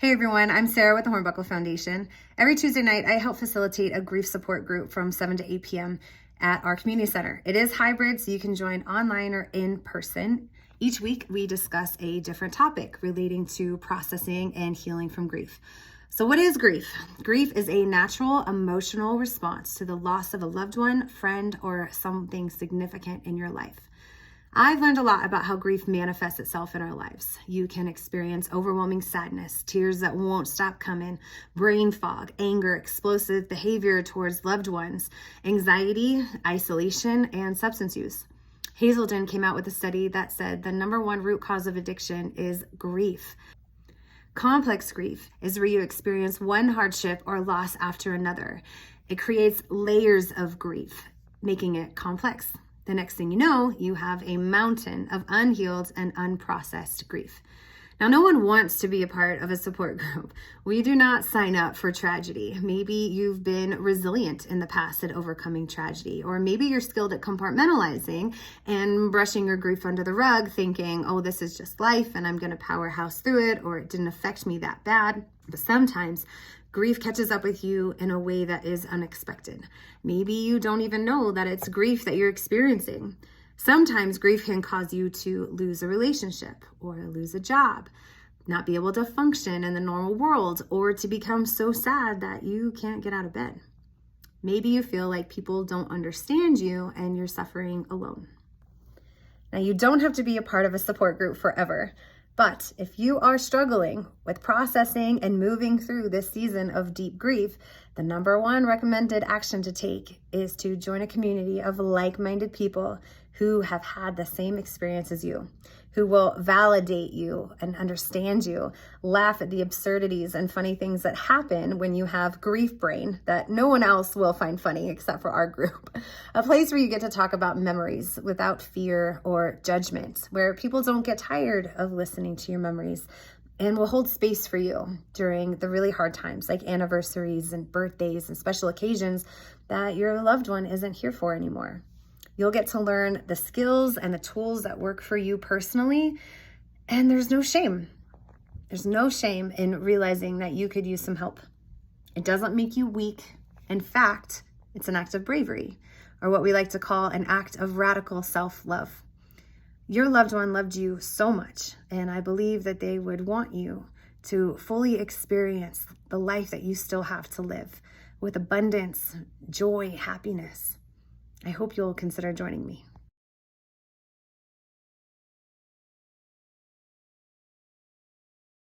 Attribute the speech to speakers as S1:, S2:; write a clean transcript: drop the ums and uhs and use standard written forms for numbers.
S1: Hey everyone, I'm Sarah with the Hornbuckle Foundation. Every Tuesday night, I help facilitate a grief support group from 7 to 8 p.m. at our community center. It is hybrid, so you can join online or in person. Each week, we discuss a different topic relating to processing and healing from grief. So what is grief? Grief is a natural emotional response to the loss of a loved one, friend, or something significant in your life. I've learned a lot about how grief manifests itself in our lives. You can experience overwhelming sadness, tears that won't stop coming, brain fog, anger, explosive behavior towards loved ones, anxiety, isolation, and substance use. Hazelden came out with a study that said the number one root cause of addiction is grief. Complex grief is where you experience one hardship or loss after another. It creates layers of grief, making it complex. The next thing you know, you have a mountain of unhealed and unprocessed grief. Now, no one wants to be a part of a support group. We do not sign up for tragedy. Maybe you've been resilient in the past at overcoming tragedy, or maybe you're skilled at compartmentalizing and brushing your grief under the rug, thinking, oh, this is just life and I'm going to powerhouse through it, or it didn't affect me that bad. But sometimes grief catches up with you in a way that is unexpected. Maybe you don't even know that it's grief that you're experiencing. Sometimes grief can cause you to lose a relationship or lose a job, not be able to function in the normal world, or to become so sad that you can't get out of bed. Maybe you feel like people don't understand you and you're suffering alone. Now, you don't have to be a part of a support group forever. But if you are struggling with processing and moving through this season of deep grief, the number one recommended action to take is to join a community of like-minded people who have had the same experience as you, who will validate you and understand you, laugh at the absurdities and funny things that happen when you have grief brain that no one else will find funny except for our group. A place where you get to talk about memories without fear or judgment, where people don't get tired of listening to your memories and will hold space for you during the really hard times like anniversaries and birthdays and special occasions that your loved one isn't here for anymore. You'll get to learn the skills and the tools that work for you personally, and there's no shame. There's no shame in realizing that you could use some help. It doesn't make you weak. In fact, it's an act of bravery, or what we like to call an act of radical self-love. Your loved one loved you so much, and I believe that they would want you to fully experience the life that you still have to live with abundance, joy, happiness. I hope you'll consider joining me.